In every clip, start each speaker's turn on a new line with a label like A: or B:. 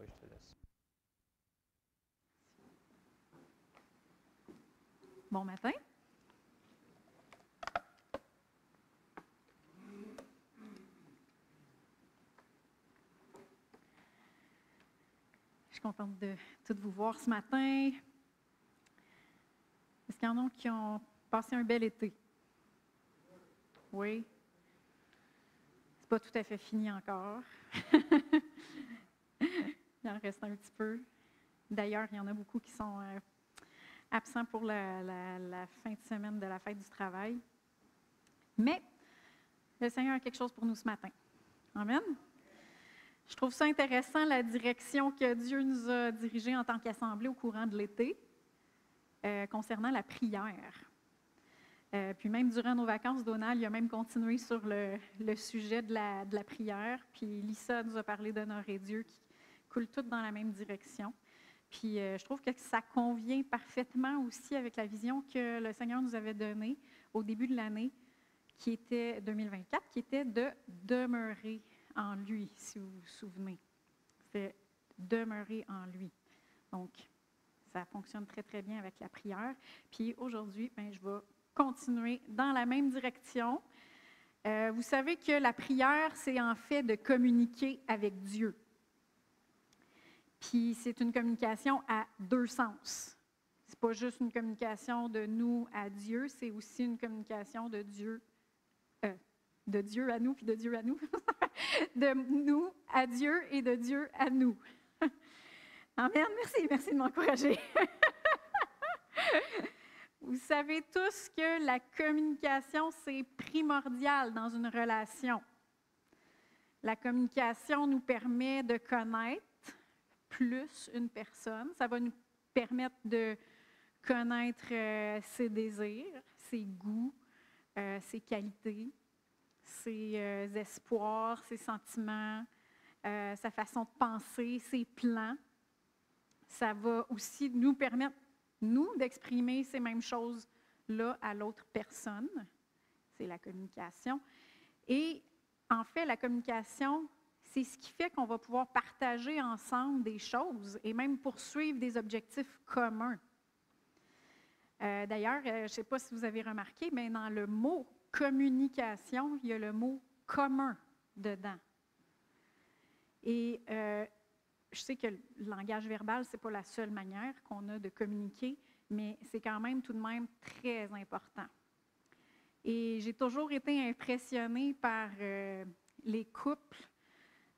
A: Oui, je te laisse.
B: Bon matin. Je suis contente de toutes vous voir ce matin. Est-ce qu'il y en a qui ont passé un bel été? Oui. C'est pas tout à fait fini encore. Il en reste un petit peu. D'ailleurs, il y en a beaucoup qui sont absents pour la fin de semaine de la fête du travail. Mais le Seigneur a quelque chose pour nous ce matin. Amen. Je trouve ça intéressant, la direction que Dieu nous a dirigée en tant qu'Assemblée au courant de l'été concernant la prière. Puis même durant nos vacances, Donald il a même continué sur le sujet de la prière. Puis Lisa nous a parlé d'honorer Dieu qui coule toutes dans la même direction. Puis je trouve que ça convient parfaitement aussi avec la vision que le Seigneur nous avait donnée au début de l'année, qui était 2024, qui était de demeurer en lui, si vous vous souvenez. C'est demeurer en lui. Donc, ça fonctionne très, très bien avec la prière. Puis aujourd'hui, je vais continuer dans la même direction. Vous savez que la prière, c'est en fait de communiquer avec Dieu. Puis c'est une communication à deux sens. C'est pas juste une communication de nous à Dieu, c'est aussi une communication de Dieu à nous, puis de Dieu à nous. De nous à Dieu et de Dieu à nous. Amen. Merci de m'encourager. Vous savez tous que la communication, c'est primordial dans une relation. La communication nous permet de connaître plus une personne. Ça va nous permettre de connaître ses désirs, ses goûts, ses qualités, ses espoirs, ses sentiments, sa façon de penser, ses plans. Ça va aussi nous permettre, nous, d'exprimer ces mêmes choses-là à l'autre personne. C'est la communication. Et en fait, la communication, c'est ce qui fait qu'on va pouvoir partager ensemble des choses et même poursuivre des objectifs communs. D'ailleurs, je ne sais pas si vous avez remarqué, mais dans le mot communication, il y a le mot commun dedans. Et je sais que le langage verbal, ce n'est pas la seule manière qu'on a de communiquer, mais c'est quand même tout de même très important. Et j'ai toujours été impressionnée par les couples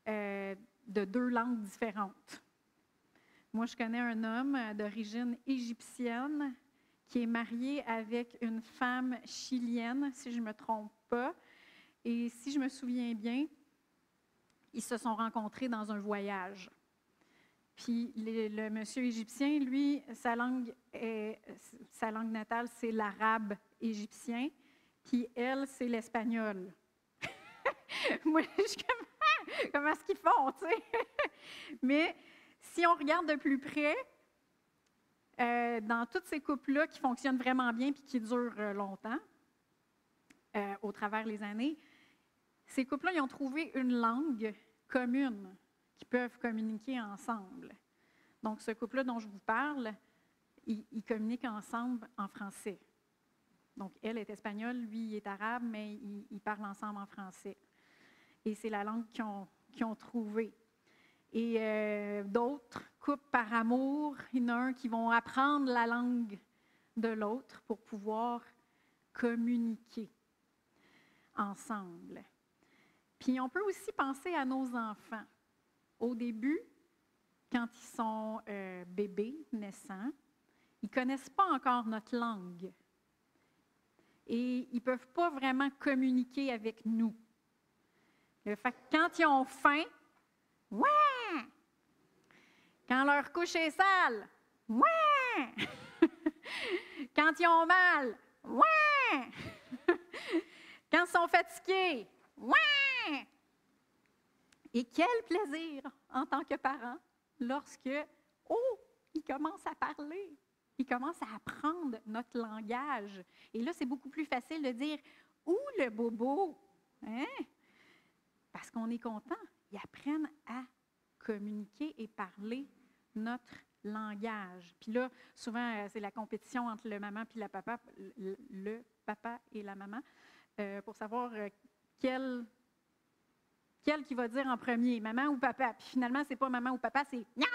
B: de deux langues différentes. Moi, je connais un homme d'origine égyptienne qui est marié avec une femme chilienne, si je ne me trompe pas. Et si je me souviens bien, ils se sont rencontrés dans un voyage. Puis le monsieur égyptien, lui, sa langue natale, c'est l'arabe égyptien. Puis elle, c'est l'espagnol. Moi, je suis comme, comment est-ce qu'ils font, tu sais? Mais si on regarde de plus près, dans tous ces couples-là qui fonctionnent vraiment bien puis qui durent longtemps, au travers les années, ces couples-là, ils ont trouvé une langue commune qui peuvent communiquer ensemble. Donc, ce couple-là dont je vous parle, ils communiquent ensemble en français. Donc, elle est espagnole, lui, il est arabe, mais ils parlent ensemble en français. Et c'est la langue qu'ils ont trouvée. Et d'autres couples par amour, il y en a un qui vont apprendre la langue de l'autre pour pouvoir communiquer ensemble. Puis on peut aussi penser à nos enfants. Au début, quand ils sont bébés, naissants, ils ne connaissent pas encore notre langue. Et ils ne peuvent pas vraiment communiquer avec nous. Le fait que quand ils ont faim, ouais! Quand leur couche est sale, ouais! Quand ils ont mal, ouais! Quand ils sont fatigués, ouais! Et quel plaisir en tant que parent lorsque, ils commencent à parler, ils commencent à apprendre notre langage. Et là, c'est beaucoup plus facile de dire « Où le bobo? Hein? » Parce qu'on est content, ils apprennent à communiquer et parler notre langage. Puis là, souvent, c'est la compétition entre le maman puis le papa et la maman pour savoir quel qui va dire en premier, maman ou papa. Puis finalement, c'est pas maman ou papa, c'est « non! »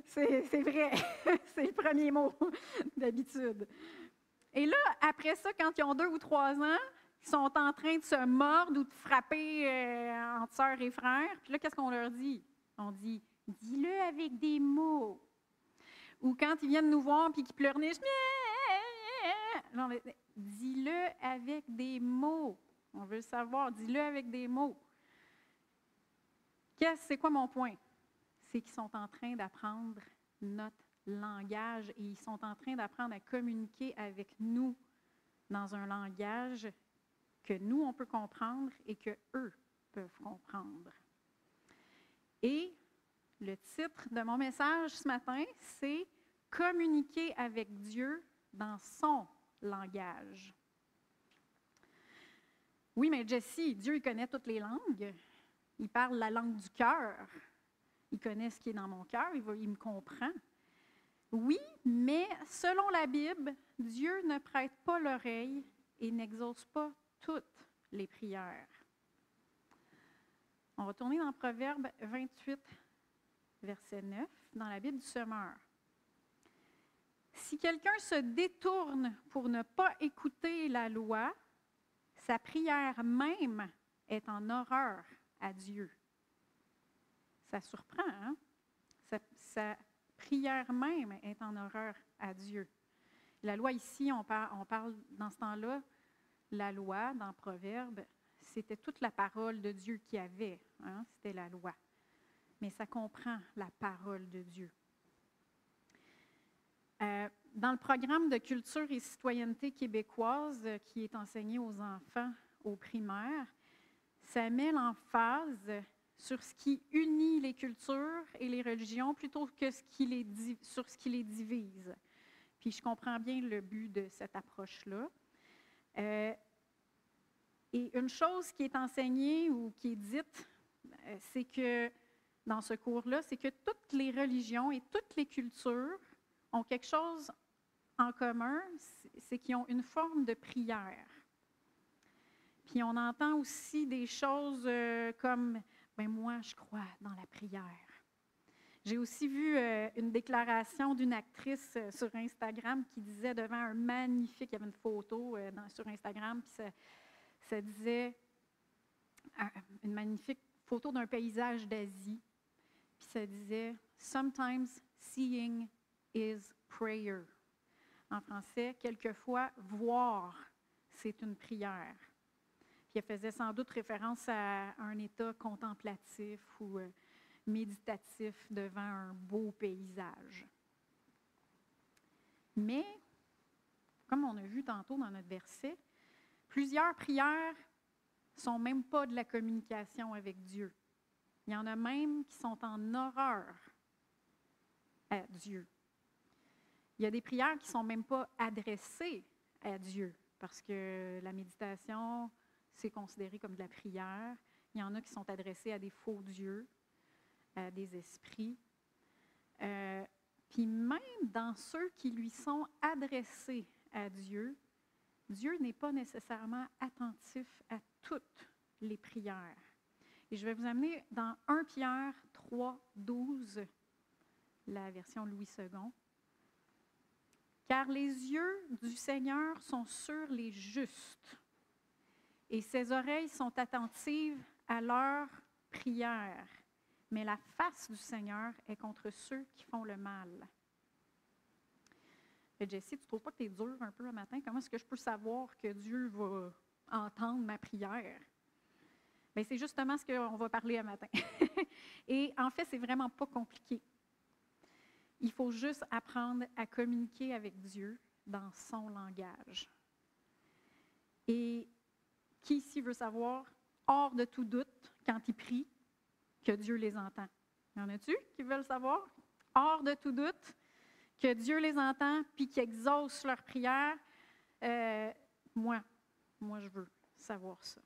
B: C'est vrai, c'est le premier mot d'habitude. Et là, après ça, quand ils ont 2 ou 3 ans, ils sont en train de se mordre ou de frapper entre sœurs et frères. Puis là, qu'est-ce qu'on leur dit? On dit « dis-le avec des mots ». Ou quand ils viennent nous voir et qu'ils pleurnichent, « dis-le avec des mots ». On veut le savoir, dis-le avec des mots. C'est quoi mon point? C'est qu'ils sont en train d'apprendre notre langage et ils sont en train d'apprendre à communiquer avec nous dans un langage que nous, on peut comprendre et que eux peuvent comprendre. Et le titre de mon message ce matin, c'est « Communiquer avec Dieu dans son langage ». Oui, mais Jessie, Dieu, il connaît toutes les langues. Il parle la langue du cœur. Il connaît ce qui est dans mon cœur, il me comprend. Oui, mais selon la Bible, Dieu ne prête pas l'oreille et n'exauce pas toutes les prières. On va tourner dans Proverbe 28, verset 9, dans la Bible du Semeur. Si quelqu'un se détourne pour ne pas écouter la loi, sa prière même est en horreur à Dieu. Ça surprend, hein? Sa prière même est en horreur à Dieu. La loi ici, on parle dans ce temps-là, la loi, dans Proverbe, c'était toute la parole de Dieu qu'il y avait, hein? C'était la loi. Mais ça comprend la parole de Dieu. Dans le programme de culture et citoyenneté québécoise qui est enseigné aux enfants au primaire, ça met l'emphase sur ce qui unit les cultures et les religions plutôt que sur ce qui les divise. Puis je comprends bien le but de cette approche-là. Et une chose qui est enseignée ou qui est dite, c'est que dans ce cours-là, c'est que toutes les religions et toutes les cultures ont quelque chose en commun, c'est qu'ils ont une forme de prière. Puis on entend aussi des choses comme « ben moi, je crois dans la prière ». J'ai aussi vu une déclaration d'une actrice sur Instagram qui disait devant un magnifique, il y avait une photo sur Instagram, puis ça disait une magnifique photo d'un paysage d'Asie, puis ça disait « Sometimes seeing is prayer ». En français, quelquefois, voir, c'est une prière. Puis elle faisait sans doute référence à un état contemplatif ou méditatif devant un beau paysage. Mais, comme on a vu tantôt dans notre verset, plusieurs prières ne sont même pas de la communication avec Dieu. Il y en a même qui sont en horreur à Dieu. Il y a des prières qui ne sont même pas adressées à Dieu, parce que la méditation, c'est considéré comme de la prière. Il y en a qui sont adressées à des faux dieux, à des esprits. Puis même dans ceux qui lui sont adressés à Dieu, Dieu n'est pas nécessairement attentif à toutes les prières. Et je vais vous amener dans 1 Pierre 3, 12, la version Louis II. « Car les yeux du Seigneur sont sur les justes, et ses oreilles sont attentives à leurs prières. Mais la face du Seigneur est contre ceux qui font le mal. » Jessie, tu ne trouves pas que tu es dure un peu le matin? Comment est-ce que je peux savoir que Dieu va entendre ma prière? Bien, c'est justement ce qu'on va parler ce matin. Et en fait, c'est vraiment pas compliqué. Il faut juste apprendre à communiquer avec Dieu dans son langage. Et qui ici veut savoir, hors de tout doute, quand il prie, que Dieu les entend? Y en a-tu qui veulent savoir? Hors de tout doute, que Dieu les entend puis qu'il exauce leurs prières. Moi, je veux savoir ça.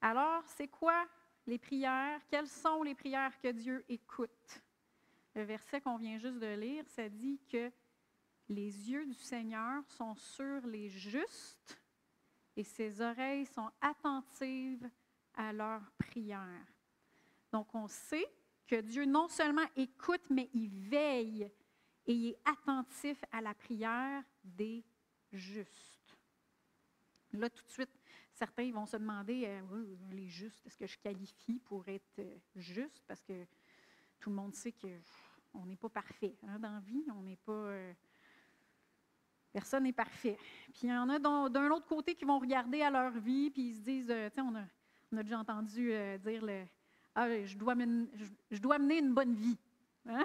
B: Alors, c'est quoi les prières? Quelles sont les prières que Dieu écoute? Le verset qu'on vient juste de lire, ça dit que les yeux du Seigneur sont sur les justes et ses oreilles sont attentives à leurs prières. Donc, on sait que Dieu non seulement écoute, mais il veille et il est attentif à la prière des justes. Là, tout de suite, certains vont se demander, les justes, est-ce que je qualifie pour être juste? Parce que tout le monde sait qu'on n'est pas parfait dans la vie, on n'est pas... personne n'est parfait. Puis il y en a d'un autre côté qui vont regarder à leur vie, puis ils se disent, on a déjà entendu dire, je dois mener une bonne vie. Hein?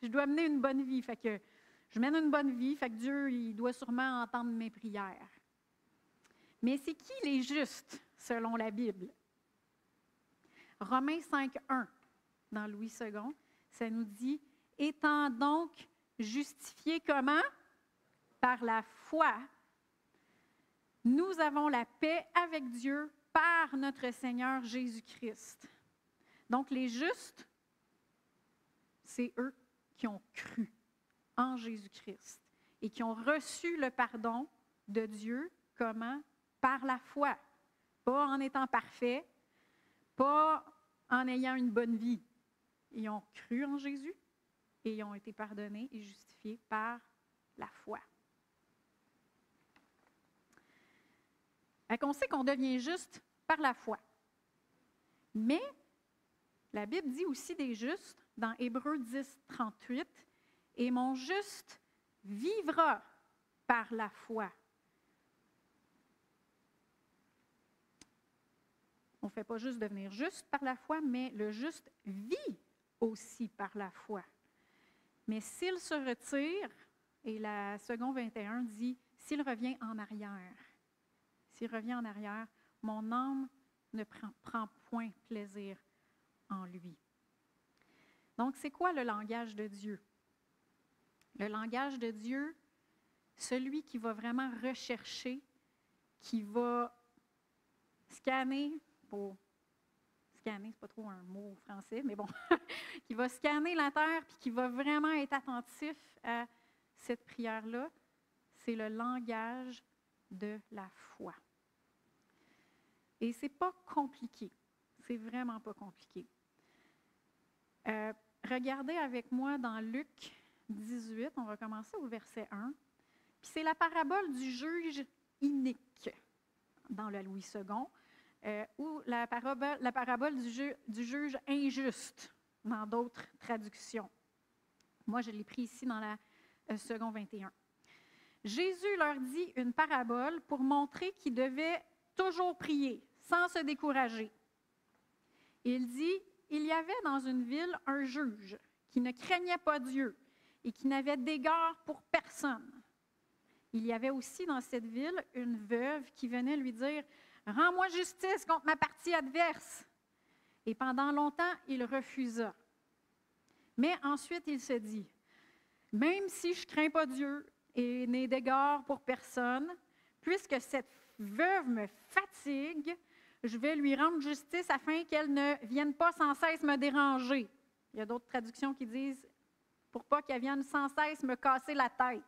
B: Je dois mener une bonne vie. Fait que je mène une bonne vie, fait que Dieu, il doit sûrement entendre mes prières. Mais c'est qui les justes, selon la Bible? Romains 5,1, dans Louis II, ça nous dit « Étant donc justifiés comment? Par la foi, nous avons la paix avec Dieu par notre Seigneur Jésus-Christ. » Donc, les justes, c'est eux qui ont cru en Jésus-Christ et qui ont reçu le pardon de Dieu, comment? Par la foi. Pas en étant parfaits, pas en ayant une bonne vie. Ils ont cru en Jésus et ils ont été pardonnés et justifiés par la foi. On sait qu'on devient juste par la foi. Mais la Bible dit aussi des justes, dans Hébreux 10, 38, « Et mon juste vivra par la foi. » On ne fait pas juste devenir juste par la foi, mais le juste vit aussi par la foi. Mais s'il se retire, et la seconde 21 dit, « S'il revient en arrière, mon âme ne prend point plaisir en lui. » Donc, c'est quoi le langage de Dieu? Le langage de Dieu, celui qui va vraiment rechercher, qui va scanner, c'est pas trop un mot français, mais bon, qui va scanner la terre puis qui va vraiment être attentif à cette prière-là, c'est le langage de la foi. Et c'est pas compliqué. C'est vraiment pas compliqué. Regardez avec moi dans Luc 18, on va commencer au verset 1. Puis c'est la parabole du juge inique dans le Louis II, ou la parabole du juge injuste dans d'autres traductions. Moi, je l'ai pris ici dans la seconde 21. Jésus leur dit une parabole pour montrer qu'ils devaient toujours prier, sans se décourager. Il dit, il y avait dans une ville un juge qui ne craignait pas Dieu et qui n'avait d'égard pour personne. Il y avait aussi dans cette ville une veuve qui venait lui dire, « Rends-moi justice contre ma partie adverse. » Et pendant longtemps, il refusa. Mais ensuite, il se dit, « Même si je ne crains pas Dieu et n'ai d'égard pour personne, puisque cette veuve me fatigue, je vais lui rendre justice afin qu'elle ne vienne pas sans cesse me déranger. » Il y a d'autres traductions qui disent « pour pas qu'elle vienne sans cesse me casser la tête. »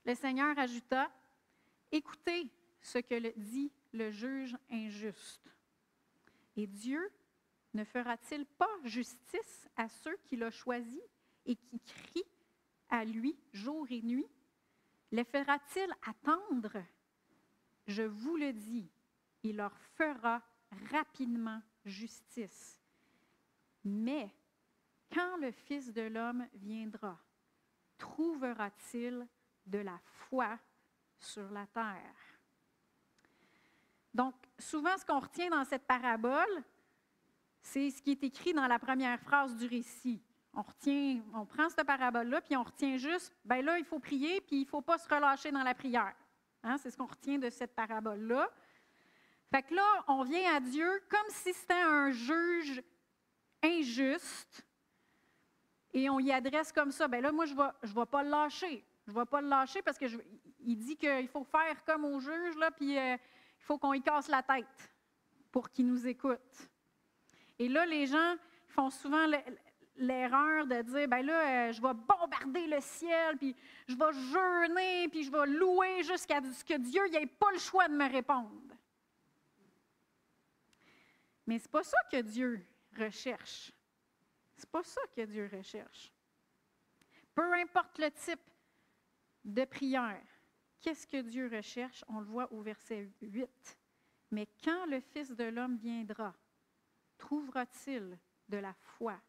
B: Le Seigneur ajouta, « Écoutez ce que dit le juge injuste. Et Dieu ne fera-t-il pas justice à ceux qu'il a choisis et qui crient à lui jour et nuit? Les fera-t-il attendre? Je vous le dis, il leur fera rapidement justice. Mais quand le Fils de l'homme viendra, trouvera-t-il de la foi sur la terre? » Donc, souvent, ce qu'on retient dans cette parabole, c'est ce qui est écrit dans la première phrase du récit. On prend cette parabole-là, puis on retient juste, bien là, il faut prier, puis il ne faut pas se relâcher dans la prière. Hein, c'est ce qu'on retient de cette parabole-là. Fait que là, on vient à Dieu comme si c'était un juge injuste, et on y adresse comme ça, bien là, moi, je ne vais pas le lâcher. Je ne vais pas le lâcher parce qu'il dit qu'il faut faire comme au juge, là, puis il faut qu'on y casse la tête pour qu'il nous écoute. Et là, les gens font souvent l'erreur de dire, ben là, je vais bombarder le ciel, puis je vais jeûner, puis je vais louer jusqu'à ce que Dieu n'ait pas le choix de me répondre. Mais c'est pas ça que Dieu recherche. C'est pas ça que Dieu recherche. Peu importe le type de prière, qu'est-ce que Dieu recherche? On le voit au verset 8. Mais quand le Fils de l'homme viendra, trouvera-t-il de la foi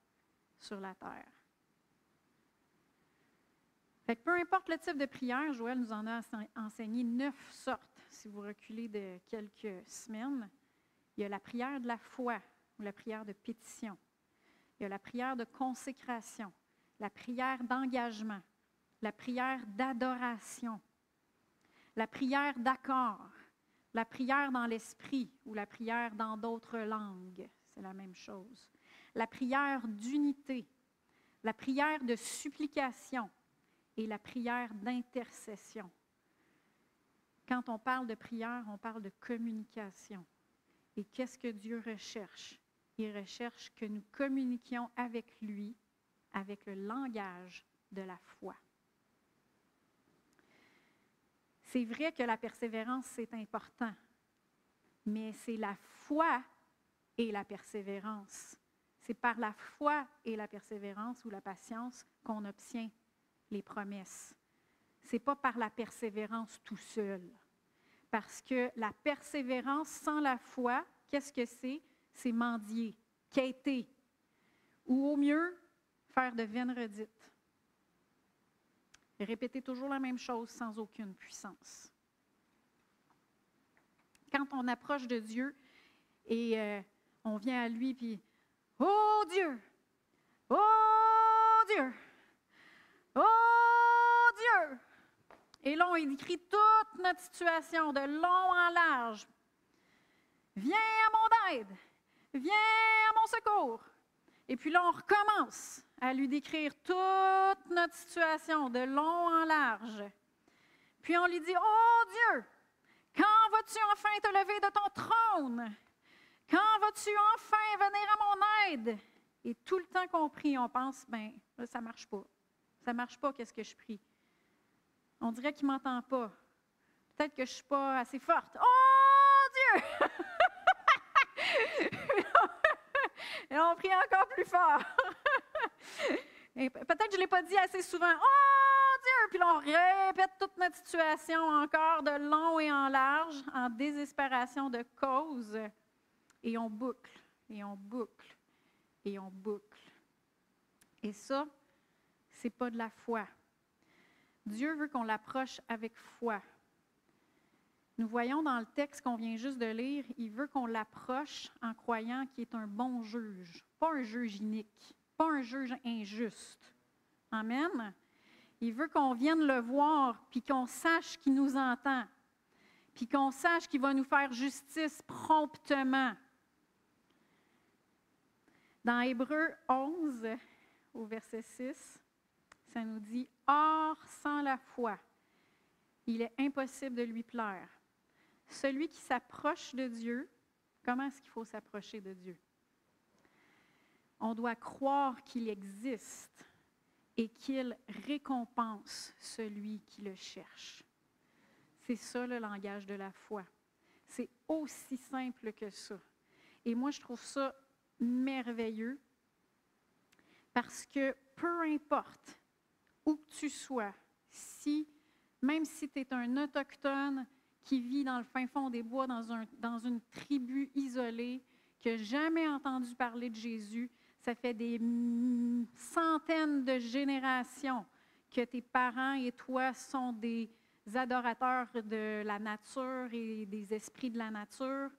B: sur la terre? Fait que peu importe le type de prière, Joël nous en a enseigné 9 sortes. Si vous reculez de quelques semaines, il y a la prière de la foi ou la prière de pétition. Il y a la prière de consécration, la prière d'engagement, la prière d'adoration, la prière d'accord, la prière dans l'esprit ou la prière dans d'autres langues, c'est la même chose. La prière d'unité, la prière de supplication et la prière d'intercession. Quand on parle de prière, on parle de communication. Et qu'est-ce que Dieu recherche? Il recherche que nous communiquions avec lui, avec le langage de la foi. C'est vrai que la persévérance, c'est important, mais c'est la foi et la persévérance. C'est par la foi et la persévérance ou la patience qu'on obtient les promesses. Ce n'est pas par la persévérance tout seul. Parce que la persévérance sans la foi, qu'est-ce que c'est? C'est mendier, quêter, ou au mieux, faire de vaines redites. Répéter toujours la même chose sans aucune puissance. Quand on approche de Dieu et on vient à lui, puis « Oh Dieu! Oh Dieu! Oh Dieu! » Et là, on décrit toute notre situation de long en large. « Viens à mon aide! Viens à mon secours! » Et puis là, on recommence à lui décrire toute notre situation de long en large. Puis on lui dit, « Oh Dieu, quand vas-tu enfin te lever de ton trône? Quand vas-tu enfin venir à mon aide? » Et tout le temps qu'on prie, on pense, « Ben, là, ça ne marche pas. Ça ne marche pas, qu'est-ce que je prie? On dirait qu'il ne m'entend pas. Peut-être que je ne suis pas assez forte. Oh Dieu! » Et on prie encore plus fort. Et peut-être que je ne l'ai pas dit assez souvent. Oh Dieu! Puis là, on répète toute notre situation encore de long et en large, en désespération de cause. Et on boucle, et on boucle, et on boucle. Et ça, ce n'est pas de la foi. Dieu veut qu'on l'approche avec foi. Nous voyons dans le texte qu'on vient juste de lire, il veut qu'on l'approche en croyant qu'il est un bon juge, pas un juge inique, pas un juge injuste. Amen. Il veut qu'on vienne le voir, puis qu'on sache qu'il nous entend, puis qu'on sache qu'il va nous faire justice promptement. Dans Hébreux 11, au verset 6, ça nous dit « Or, sans la foi, il est impossible de lui plaire. » Celui qui s'approche de Dieu, comment est-ce qu'il faut s'approcher de Dieu? On doit croire qu'il existe et qu'il récompense celui qui le cherche. C'est ça le langage de la foi. C'est aussi simple que ça. Et moi, je trouve ça merveilleux parce que peu importe où que tu sois, même si tu es un autochtone qui vit dans le fin fond des bois, dans une tribu isolée, qui n'a jamais entendu parler de Jésus, ça fait des centaines de générations que tes parents et toi sont des adorateurs de la nature et des esprits de la nature.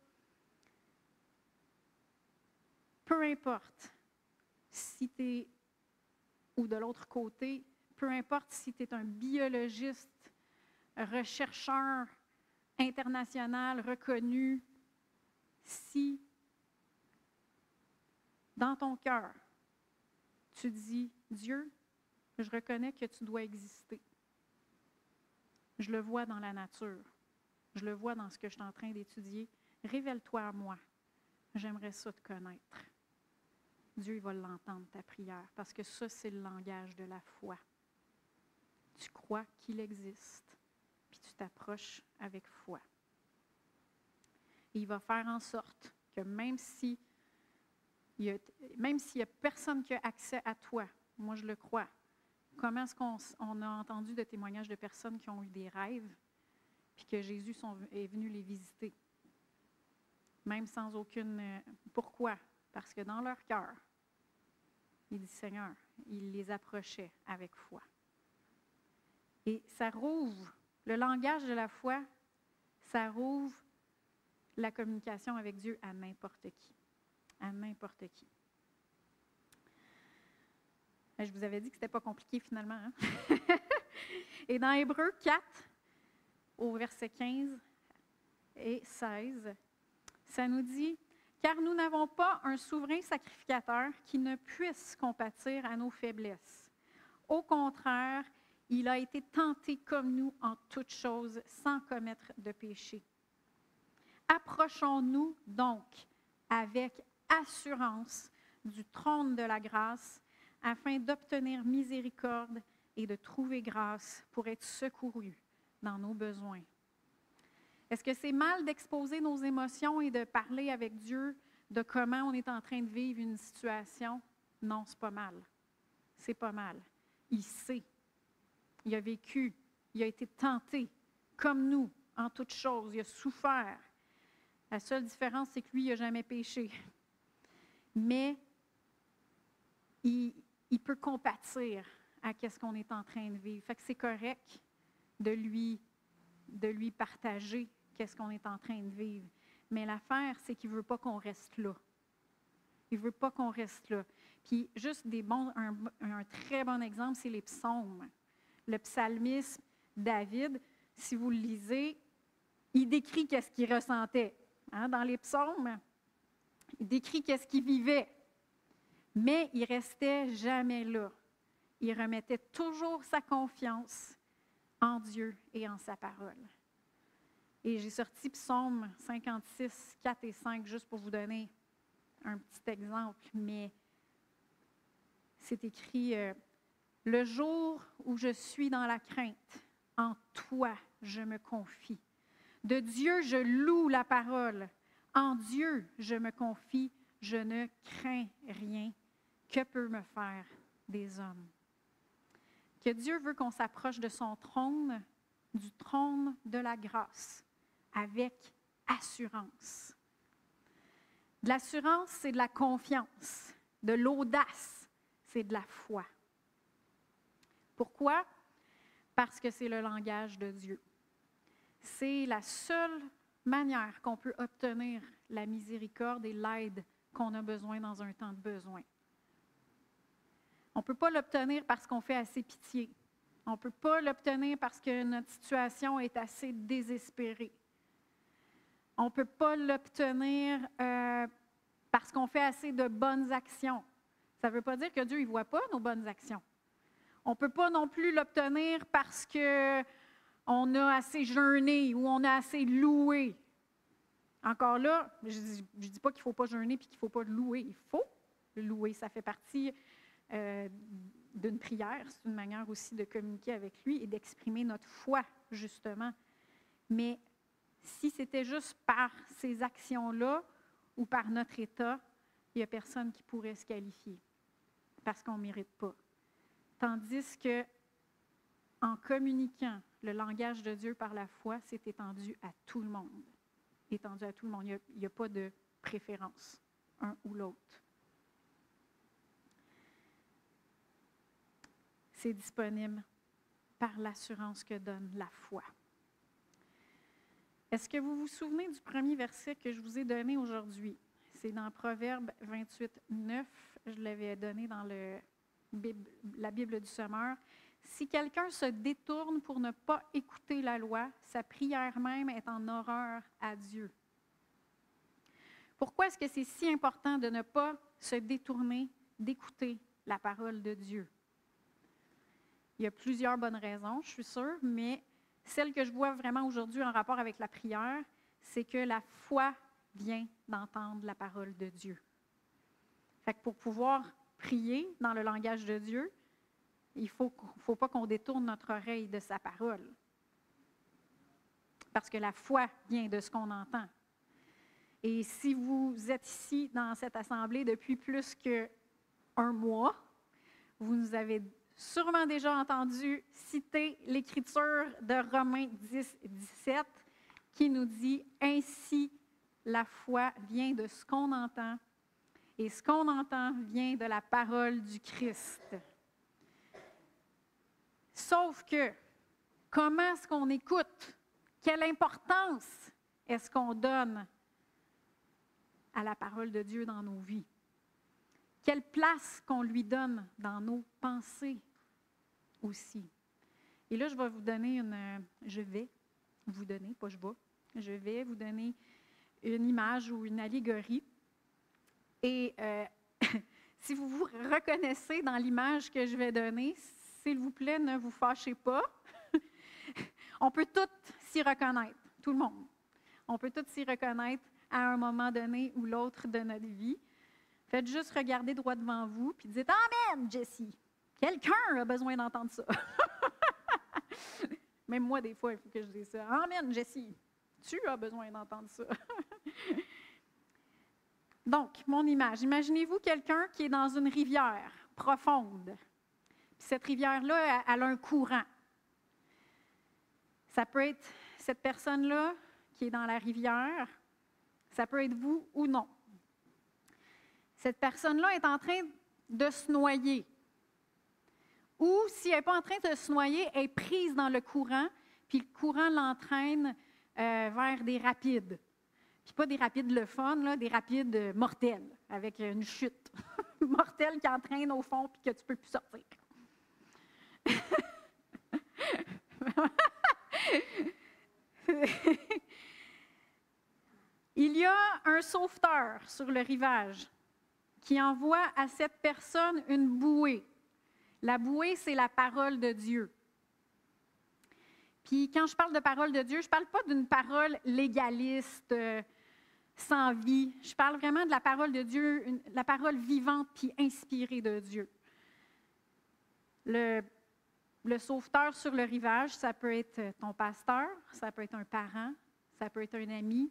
B: Peu importe si tu es, ou de l'autre côté, peu importe si tu es un biologiste, rechercheur international reconnu, si dans ton cœur, tu dis, Dieu, je reconnais que tu dois exister. Je le vois dans la nature. Je le vois dans ce que je suis en train d'étudier. Révèle-toi à moi. J'aimerais ça te connaître. Dieu il va l'entendre, ta prière, parce que ça, c'est le langage de la foi. Tu crois qu'il existe, puis tu t'approches avec foi. Et il va faire en sorte que même s'il n'y a personne qui a accès à toi, moi je le crois, comment est-ce qu'on a entendu de témoignages de personnes qui ont eu des rêves, puis que Jésus est venu les visiter, même sans aucune... Pourquoi? Parce que dans leur cœur, il dit Seigneur, il les approchait avec foi. Et ça rouvre, le langage de la foi, ça rouvre la communication avec Dieu à n'importe qui. À n'importe qui. Je vous avais dit que ce n'était pas compliqué finalement. Hein? Et dans Hébreux 4, au verset 15 et 16, ça nous dit « Car nous n'avons pas un souverain sacrificateur qui ne puisse compatir à nos faiblesses. Au contraire, il a été tenté comme nous en toutes choses, sans commettre de péché. Approchons-nous donc avec assurance du trône de la grâce, afin d'obtenir miséricorde et de trouver grâce pour être secourus dans nos besoins. » Est-ce que c'est mal d'exposer nos émotions et de parler avec Dieu de comment on est en train de vivre une situation? Non, c'est pas mal. C'est pas mal. Il sait. Il a vécu. Il a été tenté, comme nous, en toutes choses. Il a souffert. La seule différence, c'est que lui, il n'a jamais péché. Mais il peut compatir à ce qu'on est en train de vivre. Fait que c'est correct de lui partager qu'est-ce qu'on est en train de vivre. Mais l'affaire, c'est qu'il ne veut pas qu'on reste là. Il ne veut pas qu'on reste là. Puis juste un très bon exemple, c'est les psaumes. Le psalmiste David, si vous le lisez, il décrit qu'est-ce qu'il ressentait. Hein, dans les psaumes, il décrit qu'est-ce qu'il vivait. Mais il ne restait jamais là. Il remettait toujours sa confiance en Dieu et en sa parole. Et j'ai sorti Psaume 56, 4 et 5, juste pour vous donner un petit exemple, mais c'est écrit « Le jour où je suis dans la crainte, en toi je me confie. De Dieu je loue la parole. En Dieu je me confie, je ne crains rien. Que peut me faire des hommes? » Que Dieu veut qu'on s'approche de son trône, du trône de la grâce, avec assurance. De l'assurance, c'est de la confiance. De l'audace, c'est de la foi. Pourquoi? Parce que c'est le langage de Dieu. C'est la seule manière qu'on peut obtenir la miséricorde et l'aide qu'on a besoin dans un temps de besoin. On ne peut pas l'obtenir parce qu'on fait assez pitié. On ne peut pas l'obtenir parce que notre situation est assez désespérée. On ne peut pas l'obtenir parce qu'on fait assez de bonnes actions. Ça ne veut pas dire que Dieu ne voit pas nos bonnes actions. On ne peut pas non plus l'obtenir parce qu'on a assez jeûné ou on a assez loué. Encore là, je ne dis pas qu'il ne faut pas jeûner et qu'il ne faut pas louer. Il faut louer, ça fait partie d'une prière. C'est une manière aussi de communiquer avec lui et d'exprimer notre foi, justement. Mais si c'était juste par ces actions-là ou par notre état, il n'y a personne qui pourrait se qualifier parce qu'on ne mérite pas. Tandis que, en communiquant le langage de Dieu par la foi, c'est étendu à tout le monde. Étendu à tout le monde. Il n'y a pas de préférence, un ou l'autre. C'est disponible par l'assurance que donne la foi. Est-ce que vous vous souvenez du premier verset que je vous ai donné aujourd'hui? C'est dans Proverbe 28, 9. Je l'avais donné dans la Bible du Sommeur. « Si quelqu'un se détourne pour ne pas écouter la loi, sa prière même est en horreur à Dieu. » Pourquoi est-ce que c'est si important de ne pas se détourner d'écouter la parole de Dieu? Il y a plusieurs bonnes raisons, je suis sûre, mais celle que je vois vraiment aujourd'hui en rapport avec la prière, c'est que la foi vient d'entendre la parole de Dieu. Fait que pour pouvoir prier dans le langage de Dieu, il ne faut pas qu'on détourne notre oreille de sa parole. Parce que la foi vient de ce qu'on entend. Et si vous êtes ici dans cette assemblée depuis plus qu'un mois, vous nous avez sûrement déjà entendu citer l'écriture de Romains 10, 17 qui nous dit « Ainsi, la foi vient de ce qu'on entend, et ce qu'on entend vient de la parole du Christ. » Sauf que, comment est-ce qu'on écoute? Quelle importance est-ce qu'on donne à la parole de Dieu dans nos vies? Quelle place qu'on lui donne dans nos pensées aussi? Et là, je vais vous donner je vais vous donner une image ou une allégorie. Et si vous vous reconnaissez dans l'image que je vais donner, s'il vous plaît, ne vous fâchez pas. On peut tous s'y reconnaître, tout le monde. On peut tous s'y reconnaître à un moment donné ou l'autre de notre vie. Faites juste regarder droit devant vous, puis dites « Amen, Jessie! » Quelqu'un a besoin d'entendre ça. Même moi, des fois, il faut que je dise ça. « Amen, Jessie! Tu as besoin d'entendre ça. » Donc, mon image. Imaginez-vous quelqu'un qui est dans une rivière profonde. Puis cette rivière-là, elle a un courant. Ça peut être cette personne-là qui est dans la rivière. Ça peut être vous ou non. Cette personne-là est en train de se noyer. Ou si elle n'est pas en train de se noyer, elle est prise dans le courant, puis le courant l'entraîne vers des rapides. Puis pas des rapides le fun, là, des rapides mortels, avec une chute mortelle qui entraîne au fond puis que tu ne peux plus sortir. Il y a un sauveteur sur le rivage qui envoie à cette personne une bouée. La bouée, c'est la parole de Dieu. Puis quand je parle de parole de Dieu, je ne parle pas d'une parole légaliste, sans vie. Je parle vraiment de la parole de Dieu, la parole vivante puis inspirée de Dieu. Le sauveteur sur le rivage, ça peut être ton pasteur, ça peut être un parent, ça peut être un ami,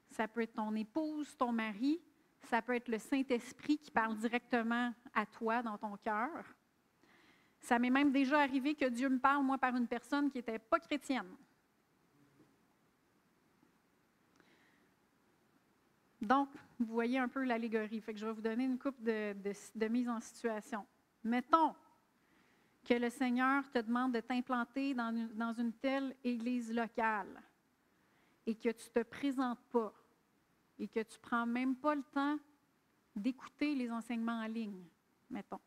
B: ça peut être ton épouse, ton mari, ça peut être le Saint-Esprit qui parle directement à toi dans ton cœur. Ça m'est même déjà arrivé que Dieu me parle, moi, par une personne qui n'était pas chrétienne. Donc, vous voyez un peu l'allégorie. Fait que je vais vous donner une couple de mise en situation. Mettons que le Seigneur te demande de t'implanter dans une telle église locale et que tu ne te présentes pas et que tu ne prends même pas le temps d'écouter les enseignements en ligne, mettons.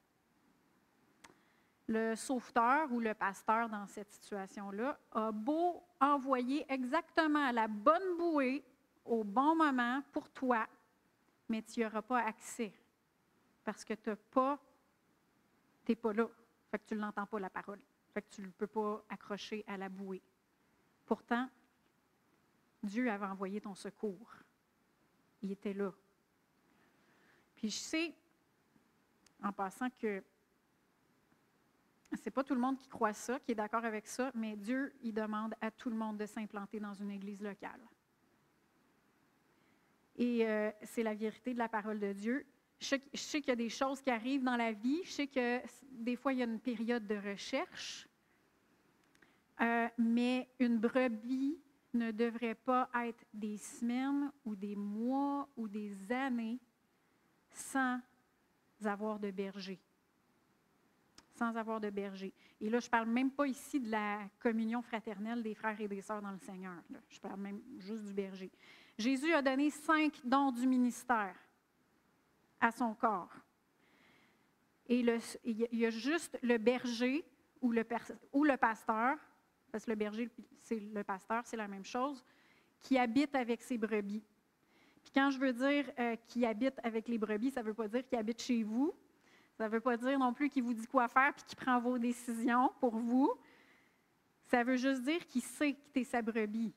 B: Le sauveteur ou le pasteur dans cette situation-là a beau envoyer exactement la bonne bouée au bon moment pour toi, mais tu n'y auras pas accès parce que tu n'es pas là. Fait que tu ne l'entends pas, la parole. Fait que tu ne peux pas accrocher à la bouée. Pourtant, Dieu avait envoyé ton secours. Il était là. Puis je sais, en passant, que c'est pas tout le monde qui croit ça, qui est d'accord avec ça, mais Dieu, il demande à tout le monde de s'implanter dans une église locale. Et c'est la vérité de la parole de Dieu. Je sais qu'il y a des choses qui arrivent dans la vie. Je sais que des fois, il y a une période de recherche. Mais une brebis ne devrait pas être des semaines ou des mois ou des années sans avoir de berger. Sans avoir de berger. Et là, je ne parle même pas ici de la communion fraternelle des frères et des sœurs dans le Seigneur. Là. Je parle même juste du berger. Jésus a donné 5 dons du ministère à son corps. Et il y a juste le berger ou le pasteur, parce que le berger c'est le pasteur, c'est la même chose, qui habite avec ses brebis. Puis quand je veux dire qui habite avec les brebis, ça ne veut pas dire qu'il habite chez vous. Ça ne veut pas dire non plus qu'il vous dit quoi faire puis qu'il prend vos décisions pour vous. Ça veut juste dire qu'il sait que tu es sa brebis.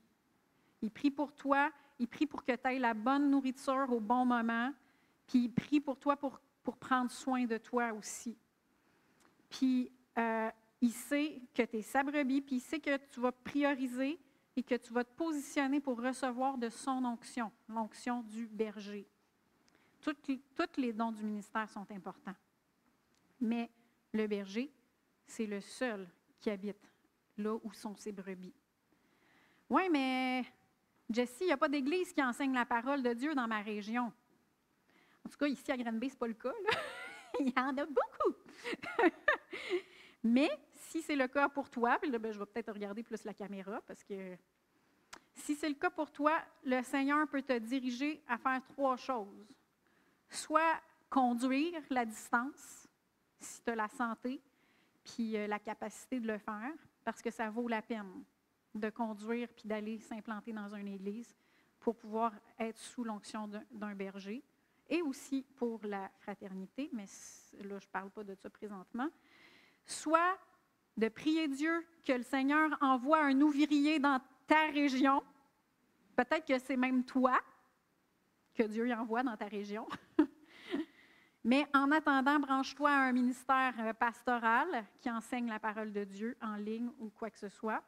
B: Il prie pour toi, il prie pour que tu aies la bonne nourriture au bon moment, puis il prie pour toi pour prendre soin de toi aussi. Puis il sait que tu es sa brebis, puis il sait que tu vas prioriser et que tu vas te positionner pour recevoir de son onction, l'onction du berger. Tous les dons du ministère sont importants. Mais le berger, c'est le seul qui habite là où sont ses brebis. Oui, mais Jessie, il n'y a pas d'église qui enseigne la parole de Dieu dans ma région. En tout cas, ici à Granby, ce n'est pas le cas. Là. Il y en a beaucoup. Mais si c'est le cas pour toi, puis là, je vais peut-être regarder plus la caméra parce que si c'est le cas pour toi, le Seigneur peut te diriger à faire 3 choses. Soit conduire la distance, si tu as la santé, puis la capacité de le faire, parce que ça vaut la peine de conduire puis d'aller s'implanter dans une église pour pouvoir être sous l'onction d'un berger, et aussi pour la fraternité, mais là, je ne parle pas de ça présentement. Soit de prier Dieu que le Seigneur envoie un ouvrier dans ta région. Peut-être que c'est même toi que Dieu y envoie dans ta région. Mais en attendant, branche-toi à un ministère pastoral qui enseigne la parole de Dieu en ligne ou quoi que ce soit.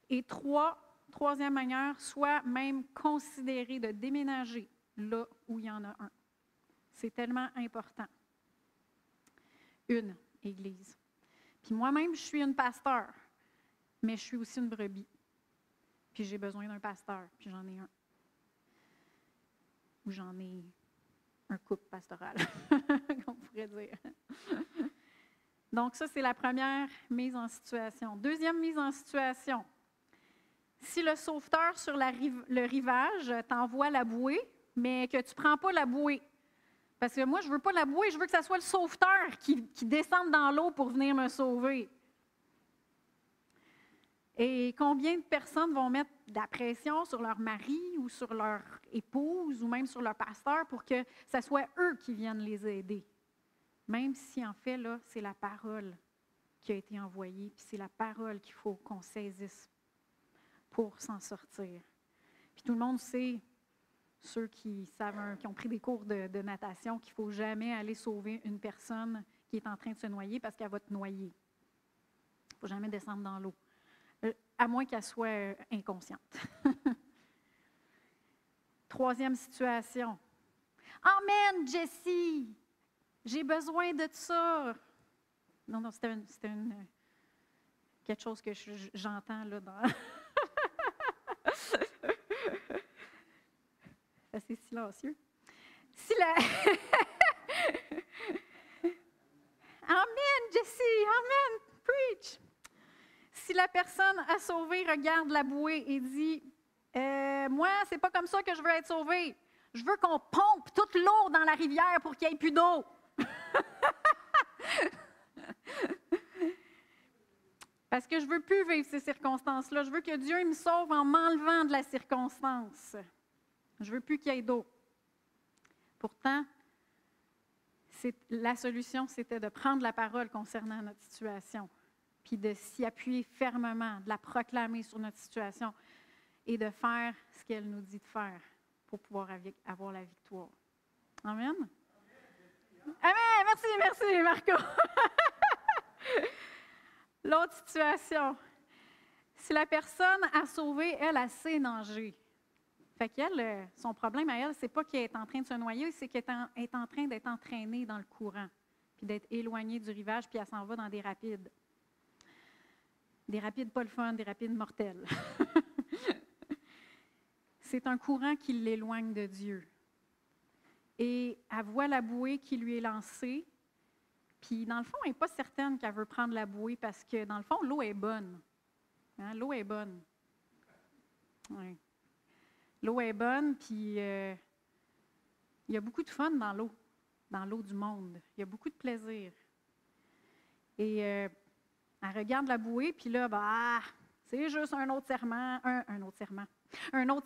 B: Et troisième manière, soit même considérer de déménager là où il y en a un. C'est tellement important. Une église. Puis moi-même, je suis une pasteur, mais je suis aussi une brebis. Puis j'ai besoin d'un pasteur, puis j'en ai un. Ou j'en ai un couple pastoral, on pourrait dire. Donc ça, c'est la première mise en situation. Deuxième mise en situation. Si le sauveteur sur le rivage t'envoie la bouée, mais que tu ne prends pas la bouée, parce que moi, je ne veux pas la bouée, je veux que ce soit le sauveteur qui descende dans l'eau pour venir me sauver. Et combien de personnes vont mettre de la pression sur leur mari ou sur leur épouse ou même sur leur pasteur pour que ce soit eux qui viennent les aider? Même si, en fait, là, c'est la parole qui a été envoyée, puis c'est la parole qu'il faut qu'on saisisse pour s'en sortir. Puis tout le monde sait, ceux qui savent, qui ont pris des cours de natation, qu'il ne faut jamais aller sauver une personne qui est en train de se noyer parce qu'elle va te noyer. Il ne faut jamais descendre dans l'eau, à moins qu'elle soit inconsciente. Troisième situation. « Amen, Jessie! J'ai besoin de ça! » Non, c'était quelque chose que j'entends là dans... assez silencieux. Si la... Amen, Jessie! Amen! Preach! Si la personne à sauver regarde la bouée et dit moi, c'est pas comme ça que je veux être sauvée. Je veux qu'on pompe toute l'eau dans la rivière pour qu'il n'y ait plus d'eau. Parce que je ne veux plus vivre ces circonstances-là. Je veux que Dieu me sauve en m'enlevant de la circonstance. Je ne veux plus qu'il y ait d'eau. Pourtant, la solution, c'était de prendre la parole concernant notre situation, puis de s'y appuyer fermement, de la proclamer sur notre situation et de faire ce qu'elle nous dit de faire pour pouvoir avoir la victoire. Amen? Amen! Merci, Marco! L'autre situation. Si la personne à sauver, elle sait nager. Fait qu'elle, son problème à elle, c'est pas qu'elle est en train de se noyer, c'est qu'elle est en train d'être entraînée dans le courant, puis d'être éloignée du rivage, puis elle s'en va dans des rapides. Des rapides pas le fun, des rapides mortels. C'est un courant qui l'éloigne de Dieu. Et elle voit la bouée qui lui est lancée, puis dans le fond, elle n'est pas certaine qu'elle veut prendre la bouée parce que, dans le fond, l'eau est bonne. Hein? L'eau est bonne. Oui. L'eau est bonne, puis il y a beaucoup de fun dans l'eau du monde. Il y a beaucoup de plaisir. Et elle regarde la bouée, puis là, c'est juste un autre serment, un autre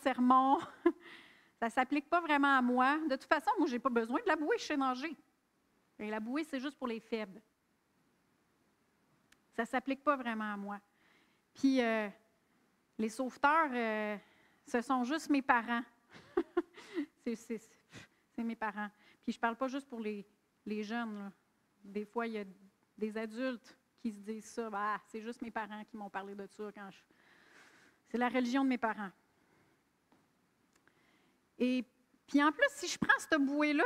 B: sermon. Ça ne s'applique pas vraiment à moi. De toute façon, moi, je n'ai pas besoin de la bouée, je sais nager. Et la bouée, c'est juste pour les faibles. Ça ne s'applique pas vraiment à moi. Puis les sauveteurs, ce sont juste mes parents. c'est mes parents. Puis je ne parle pas juste pour les jeunes, là. Des fois, il y a des adultes qui se disent ça. Ah, c'est juste mes parents qui m'ont parlé de ça quand je... C'est la religion de mes parents. Et puis en plus, si je prends cette bouée-là,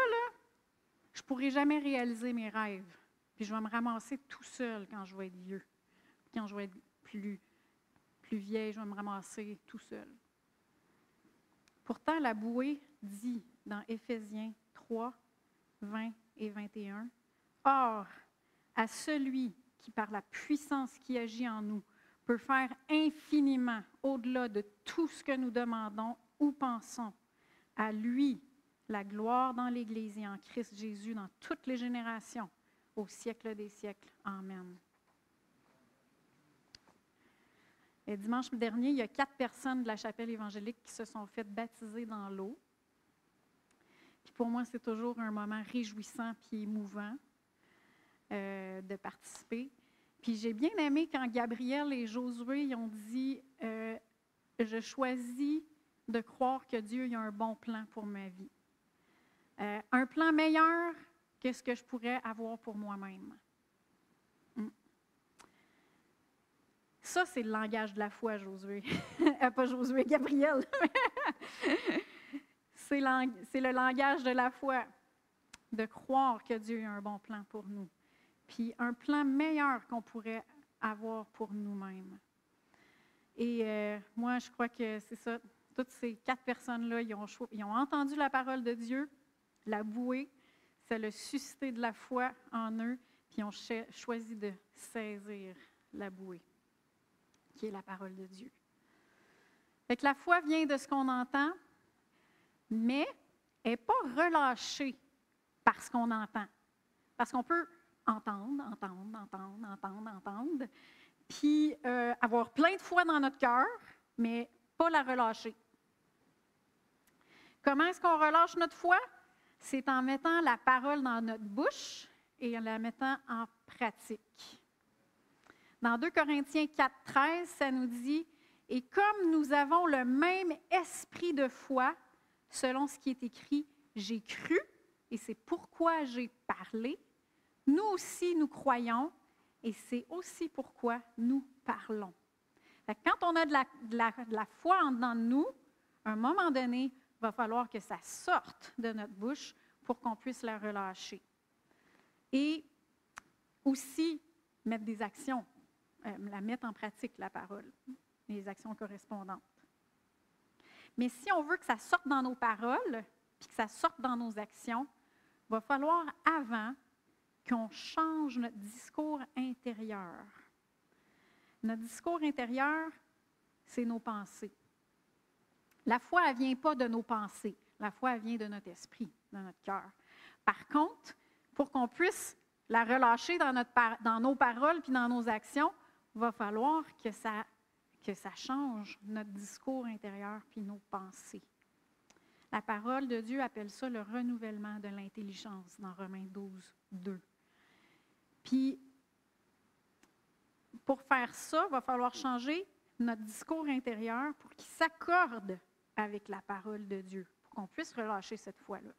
B: je ne pourrai jamais réaliser mes rêves. Puis je vais me ramasser tout seul quand je vais être vieux. Quand je vais être plus vieille, je vais me ramasser tout seul. Pourtant, la bouée dit dans Éphésiens 3, 20 et 21, « Or, à celui qui, par la puissance qui agit en nous, peut faire infiniment au-delà de tout ce que nous demandons ou pensons, à lui la gloire dans l'Église et en Christ Jésus dans toutes les générations, au siècle des siècles. Amen. » Et dimanche dernier, il y a 4 personnes de la chapelle évangélique qui se sont faites baptiser dans l'eau. Puis pour moi, c'est toujours un moment réjouissant puis émouvant de participer. Puis j'ai bien aimé quand Gabriel et Josué ils ont dit je choisis de croire que Dieu a un bon plan pour ma vie. Un plan meilleur que ce que je pourrais avoir pour moi-même. Ça, c'est le langage de la foi, Josué. Pas Josué, Gabriel. C'est le langage de la foi, de croire que Dieu a un bon plan pour nous. Puis un plan meilleur qu'on pourrait avoir pour nous-mêmes. Et moi, je crois que c'est ça. Toutes ces 4 personnes-là, ils ont entendu la parole de Dieu, la bouée, ça a suscité de la foi en eux, puis ils ont choisi de saisir la bouée, qui est la parole de Dieu. Fait que la foi vient de ce qu'on entend, mais elle n'est pas relâchée par ce qu'on entend. Parce qu'on peut entendre, puis avoir plein de foi dans notre cœur, mais pas la relâcher. Comment est-ce qu'on relâche notre foi? C'est en mettant la parole dans notre bouche et en la mettant en pratique. Dans 2 Corinthiens 4, 13, ça nous dit « Et comme nous avons le même esprit de foi, selon ce qui est écrit, j'ai cru, et c'est pourquoi j'ai parlé. Nous aussi, nous croyons, et c'est aussi pourquoi nous parlons. » Quand on a de la foi en dedans de nous, à un moment donné, il va falloir que ça sorte de notre bouche pour qu'on puisse la relâcher. Et aussi, mettre des actions, la mettre en pratique, la parole, les actions correspondantes. Mais si on veut que ça sorte dans nos paroles, puis que ça sorte dans nos actions, il va falloir avant qu'on change notre discours intérieur. Notre discours intérieur, c'est nos pensées. La foi, elle ne vient pas de nos pensées. La foi, elle vient de notre esprit, de notre cœur. Par contre, pour qu'on puisse la relâcher dans nos paroles puis dans nos actions, il va falloir que ça change notre discours intérieur puis nos pensées. La parole de Dieu appelle ça le renouvellement de l'intelligence dans Romains 12, 2. Puis, pour faire ça, il va falloir changer notre discours intérieur pour qu'il s'accorde avec la parole de Dieu, pour qu'on puisse relâcher cette foi-là.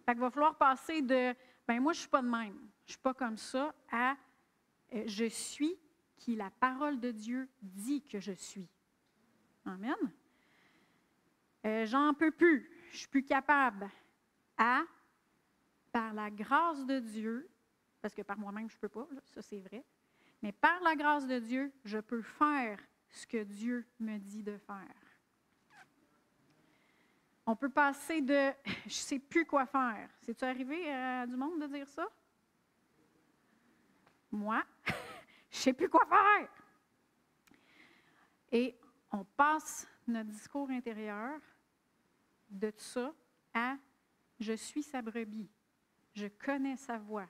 B: Fait qu'il va falloir passer de « ben moi, je ne suis pas de même, je ne suis pas comme ça » à « je suis qui la parole de Dieu dit que je suis ». Amen. J'en peux plus, je ne suis plus capable à, par la grâce de Dieu, parce que par moi-même, je ne peux pas, là, ça c'est vrai, mais par la grâce de Dieu, je peux faire ce que Dieu me dit de faire. On peut passer de « je ne sais plus quoi faire ». C'est-tu arrivé à du monde de dire ça? Moi, je ne sais plus quoi faire. Et on passe notre discours intérieur de ça à « je suis sa brebis, je connais sa voix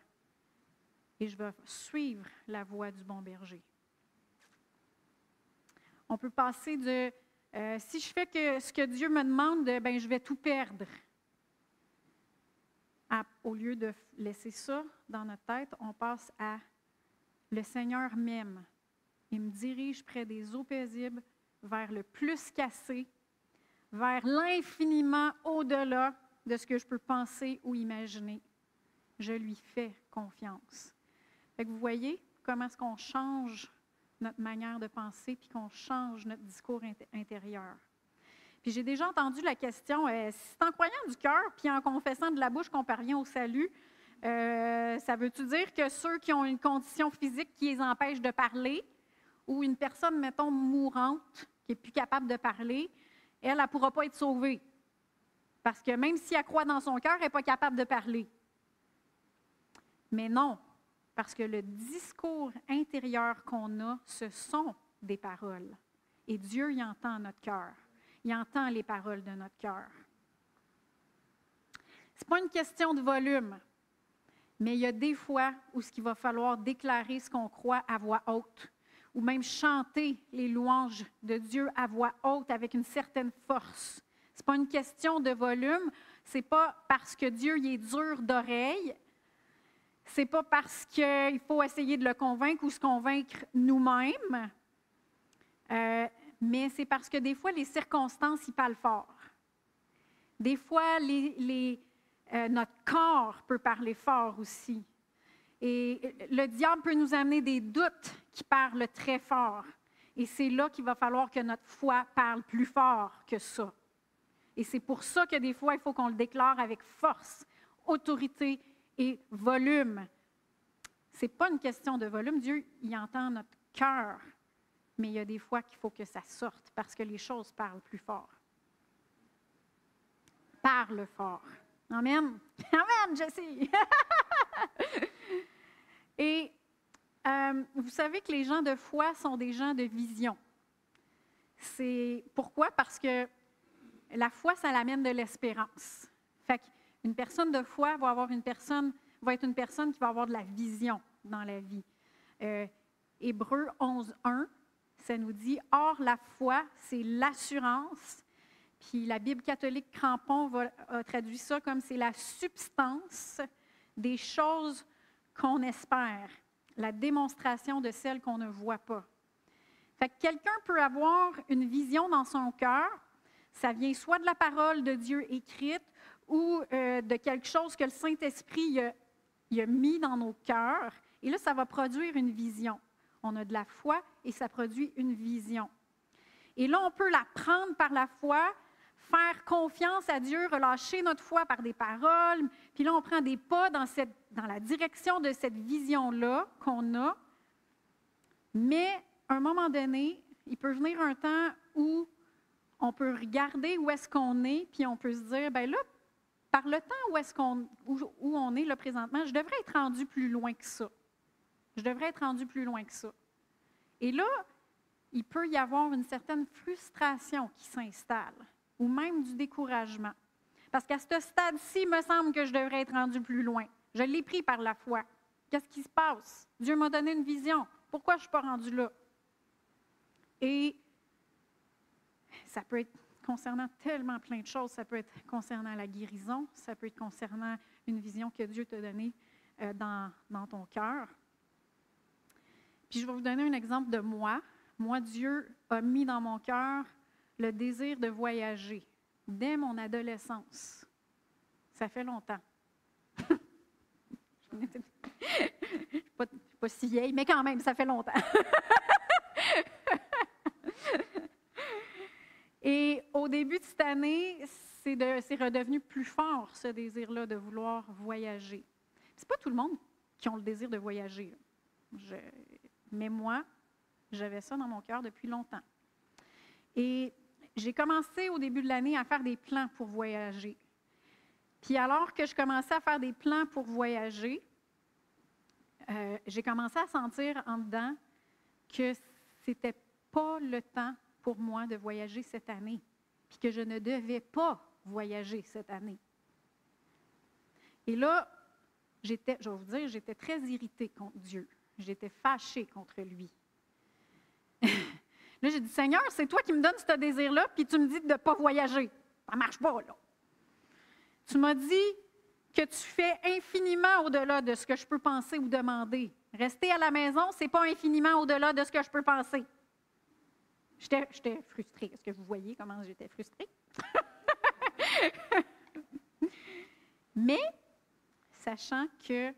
B: et je vais suivre la voie du bon berger ». On peut passer de si je fais ce que Dieu me demande, ben je vais tout perdre. Au lieu de laisser ça dans notre tête, on passe à « le Seigneur m'aime Il me dirige près des eaux paisibles, vers le plus cassé, vers l'infiniment au-delà de ce que je peux penser ou imaginer. Je lui fais confiance. Fait que vous voyez comment est-ce qu'on change notre manière de penser puis qu'on change notre discours intérieur. Puis j'ai déjà entendu la question, si c'est en croyant du cœur puis en confessant de la bouche qu'on parvient au salut, ça veut-tu dire que ceux qui ont une condition physique qui les empêche de parler, ou une personne, mettons, mourante, qui n'est plus capable de parler, elle ne pourra pas être sauvée? Parce que même si elle croit dans son cœur, elle n'est pas capable de parler. Mais non, parce que le discours intérieur qu'on a, ce sont des paroles. Et Dieu, il entend notre cœur. Il entend les paroles de notre cœur. Ce n'est pas une question de volume, mais il y a des fois où il va falloir déclarer ce qu'on croit à voix haute, ou même chanter les louanges de Dieu à voix haute avec une certaine force. Ce n'est pas une question de volume, ce n'est pas parce que Dieu il est dur d'oreille, ce n'est pas parce qu'il faut essayer de le convaincre ou se convaincre nous-mêmes, mais c'est parce que des fois, les circonstances y parlent fort. Des fois, notre corps peut parler fort aussi. Et le diable peut nous amener des doutes qui parlent très fort. Et c'est là qu'il va falloir que notre foi parle plus fort que ça. Et c'est pour ça que des fois, il faut qu'on le déclare avec force, autorité et volume. Ce n'est pas une question de volume. Dieu, il entend notre cœur. Mais il y a des fois qu'il faut que ça sorte parce que les choses parlent plus fort. Parle fort. Amen. Amen, Jessie. Et vous savez que les gens de foi sont des gens de vision. C'est pourquoi? Parce que la foi, ça l'amène de l'espérance. Fait qu'une personne de foi va être une personne qui va avoir de la vision dans la vie. Hébreux 11:1, ça nous dit « Or, la foi, c'est l'assurance ». Puis la Bible catholique Crampon a traduit ça comme « c'est la substance des choses qu'on espère, la démonstration de celles qu'on ne voit pas ». Fait que quelqu'un peut avoir une vision dans son cœur, ça vient soit de la parole de Dieu écrite ou de quelque chose que le Saint-Esprit a mis dans nos cœurs, et là, ça va produire une vision. On a de la foi et ça produit une vision. Et là, on peut la prendre par la foi, faire confiance à Dieu, relâcher notre foi par des paroles, puis là, on prend des pas dans la direction de cette vision-là qu'on a. Mais à un moment donné, il peut venir un temps où on peut regarder où est-ce qu'on est, puis on peut se dire, bien là, par le temps où on est là présentement, je devrais être rendu plus loin que ça. Je devrais être rendu plus loin que ça. Et là, il peut y avoir une certaine frustration qui s'installe, ou même du découragement. Parce qu'à ce stade-ci, il me semble que je devrais être rendu plus loin. Je l'ai pris par la foi. Qu'est-ce qui se passe? Dieu m'a donné une vision. Pourquoi je ne suis pas rendu là? Et ça peut être concernant tellement plein de choses. Ça peut être concernant la guérison, ça peut être concernant une vision que Dieu t'a donnée dans ton cœur. Puis je vais vous donner un exemple de moi. Moi, Dieu a mis dans mon cœur le désir de voyager dès mon adolescence. Ça fait longtemps. Je ne suis pas si vieille, mais quand même, ça fait longtemps. Et au début de cette année, c'est redevenu plus fort, ce désir-là de vouloir voyager. Ce n'est pas tout le monde qui a le désir de voyager. Mais moi, j'avais ça dans mon cœur depuis longtemps. Et j'ai commencé au début de l'année à faire des plans pour voyager. Puis alors que je commençais à faire des plans pour voyager, j'ai commencé à sentir en dedans que c'était pas le temps pour moi de voyager cette année, puis que je ne devais pas voyager cette année. Et là, je vais vous dire, j'étais très irritée contre Dieu. J'étais fâchée contre lui. Là, j'ai dit, Seigneur, c'est toi qui me donnes ce désir-là, puis tu me dis de ne pas voyager. Ça ne marche pas, là. Tu m'as dit que tu fais infiniment au-delà de ce que je peux penser ou demander. Rester à la maison, ce n'est pas infiniment au-delà de ce que je peux penser. J'étais frustrée. Est-ce que vous voyez comment j'étais frustrée? Mais, sachant que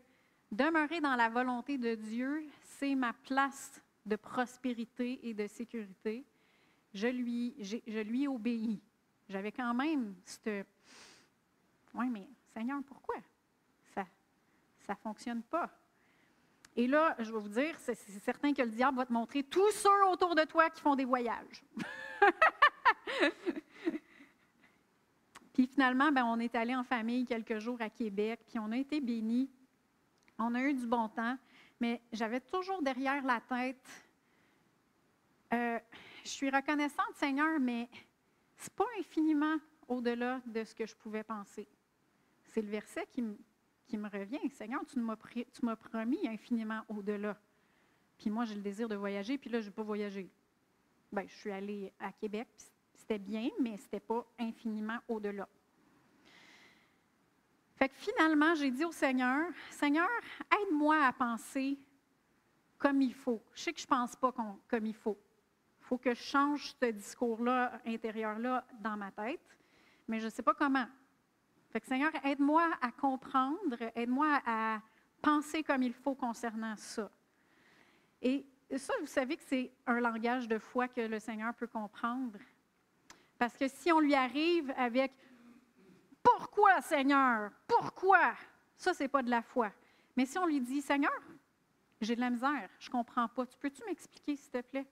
B: demeurer dans la volonté de Dieu, c'est ma place de prospérité et de sécurité, je lui obéis. J'avais quand même cette... Oui, mais Seigneur, pourquoi? Ça ne fonctionne pas. Et là, je vais vous dire, c'est certain que le diable va te montrer tous ceux autour de toi qui font des voyages. Puis finalement, on est allé en famille quelques jours à Québec, puis on a été bénis. On a eu du bon temps, mais j'avais toujours derrière la tête, je suis reconnaissante, Seigneur, mais ce n'est pas infiniment au-delà de ce que je pouvais penser. C'est le verset qui me revient. Seigneur, tu m'as promis infiniment au-delà. Puis moi, j'ai le désir de voyager, puis là, je n'ai pas voyagé. Je suis allée à Québec, puis c'était bien, mais ce n'était pas infiniment au-delà. Fait que finalement, j'ai dit au Seigneur, Seigneur, aide-moi à penser comme il faut. Je sais que je ne pense pas comme il faut. Il faut que je change ce discours-là, intérieur-là, dans ma tête, mais je ne sais pas comment. Fait que Seigneur, aide-moi à comprendre, aide-moi à penser comme il faut concernant ça. Et ça, vous savez que c'est un langage de foi que le Seigneur peut comprendre. Parce que si on lui arrive avec « Pourquoi, Seigneur? Pourquoi? » Ça, ce n'est pas de la foi. Mais si on lui dit « Seigneur, j'ai de la misère, je ne comprends pas. Peux-tu m'expliquer, s'il te plaît? »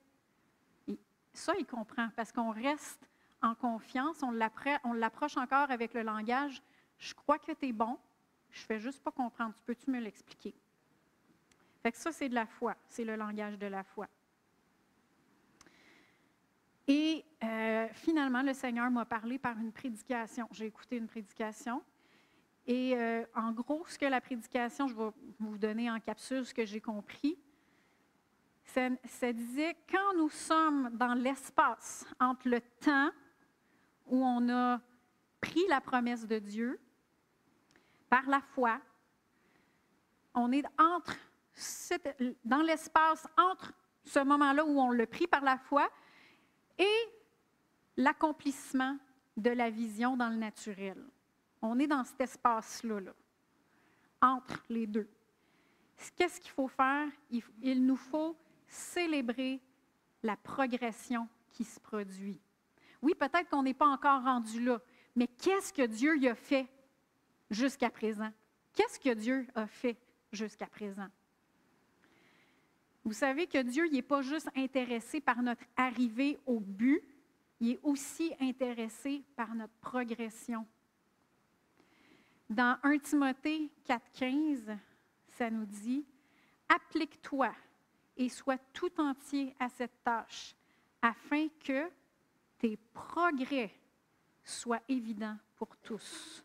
B: Ça, il comprend parce qu'on reste en confiance, on l'approche encore avec le langage « Je crois que tu es bon, je ne fais juste pas comprendre. Peux-tu me l'expliquer? » Fait que ça, c'est de la foi, c'est le langage de la foi. Et finalement, le Seigneur m'a parlé par une prédication. J'ai écouté une prédication. Et en gros, ce que la prédication, je vais vous donner en capsule ce que j'ai compris. Ça disait, quand nous sommes dans l'espace entre le temps où on a pris la promesse de Dieu, par la foi, on est dans l'espace entre ce moment-là où on l'a pris par la foi et l'accomplissement de la vision dans le naturel. On est dans cet espace-là, entre les deux. Qu'est-ce qu'il faut faire? Il nous faut célébrer la progression qui se produit. Oui, peut-être qu'on n'est pas encore rendu là, mais qu'est-ce que Dieu y a fait jusqu'à présent? Qu'est-ce que Dieu a fait jusqu'à présent? Vous savez que Dieu n'est pas juste intéressé par notre arrivée au but, il est aussi intéressé par notre progression. Dans 1 Timothée 4,15, ça nous dit « Applique-toi et sois tout entier à cette tâche, afin que tes progrès soient évidents pour tous. »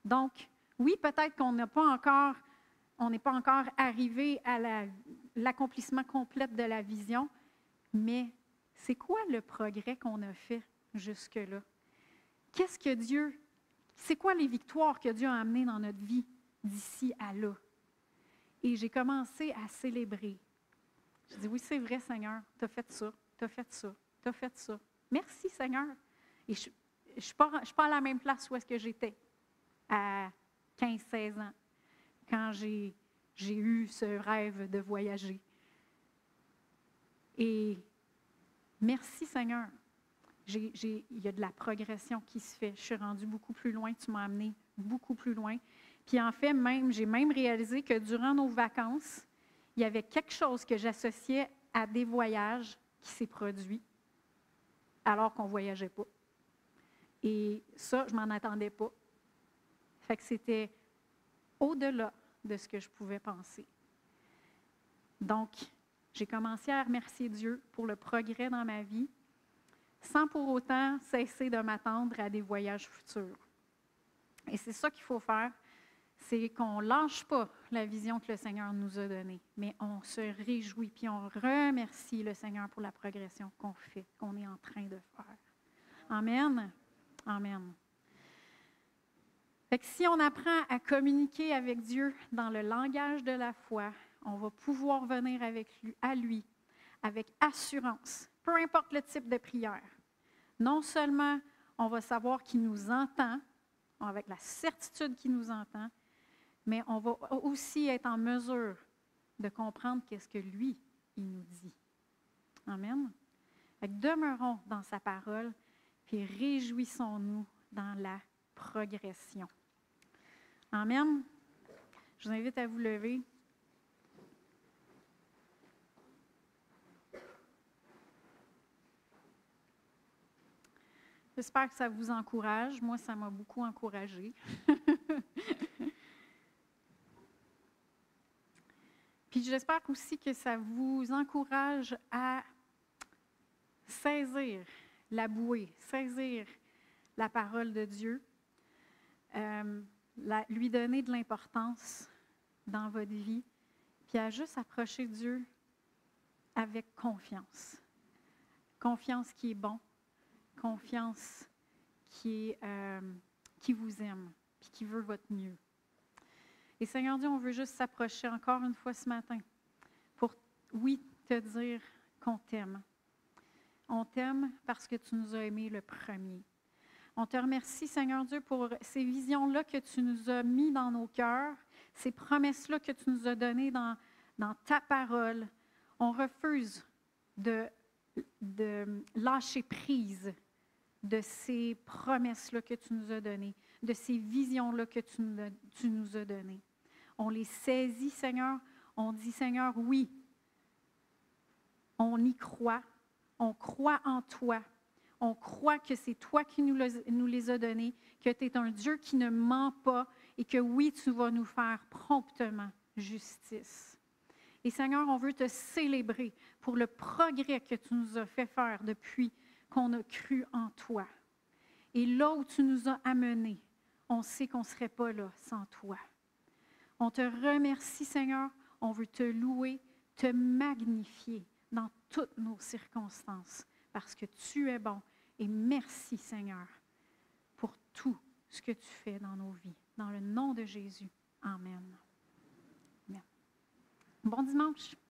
B: Donc, oui, peut-être qu'on n'est pas encore arrivé à l'accomplissement complet de la vision, mais c'est quoi le progrès qu'on a fait jusque-là? C'est quoi les victoires que Dieu a amenées dans notre vie d'ici à là? Et j'ai commencé à célébrer. Je dis, oui, c'est vrai, Seigneur, tu as fait ça, tu as fait ça, tu as fait ça. Merci, Seigneur. Et je ne suis pas à la même place où est-ce que j'étais à 15-16 ans, quand j'ai eu ce rêve de voyager. Et merci, Seigneur. Il y a de la progression qui se fait. Je suis rendue beaucoup plus loin. Tu m'as amené beaucoup plus loin. Puis en fait, j'ai même réalisé que durant nos vacances, il y avait quelque chose que j'associais à des voyages qui s'est produit alors qu'on ne voyageait pas. Et ça, je ne m'en attendais pas. Fait que c'était au-delà de ce que je pouvais penser. Donc, j'ai commencé à remercier Dieu pour le progrès dans ma vie, sans pour autant cesser de m'attendre à des voyages futurs. Et c'est ça qu'il faut faire, c'est qu'on ne lâche pas la vision que le Seigneur nous a donnée, mais on se réjouit, puis on remercie le Seigneur pour la progression qu'on fait, qu'on est en train de faire. Amen. Amen. Fait que si on apprend à communiquer avec Dieu dans le langage de la foi, on va pouvoir venir à lui avec assurance, peu importe le type de prière. Non seulement on va savoir qu'il nous entend, avec la certitude qu'il nous entend, mais on va aussi être en mesure de comprendre qu'est-ce que lui, il nous dit. Amen. Fait que demeurons dans sa parole, puis réjouissons-nous dans la progression. Amen. Je vous invite à vous lever. J'espère que ça vous encourage. Moi, ça m'a beaucoup encouragée. Puis j'espère aussi que ça vous encourage à saisir la bouée, saisir la parole de Dieu, lui donner de l'importance dans votre vie, puis à juste approcher Dieu avec confiance. Confiance qui est bon, confiance qui vous aime, puis qui veut votre mieux. Et Seigneur Dieu, on veut juste s'approcher encore une fois ce matin pour, oui, te dire qu'on t'aime. On t'aime parce que tu nous as aimés le premier. On te remercie, Seigneur Dieu, pour ces visions-là que tu nous as mis dans nos cœurs, ces promesses-là que tu nous as données dans ta parole. On refuse de lâcher prise de ces promesses-là que tu nous as données, de ces visions-là que tu nous as données. On les saisit, Seigneur. On dit, Seigneur, oui, on y croit. On croit en toi. On croit que c'est toi qui nous les as donnés, que tu es un Dieu qui ne ment pas et que oui, tu vas nous faire promptement justice. Et Seigneur, on veut te célébrer pour le progrès que tu nous as fait faire depuis qu'on a cru en toi. Et là où tu nous as amenés, on sait qu'on ne serait pas là sans toi. On te remercie, Seigneur. On veut te louer, te magnifier dans toutes nos circonstances, parce que tu es bon. Et merci, Seigneur, pour tout ce que tu fais dans nos vies. Dans le nom de Jésus. Amen. Amen. Bon dimanche.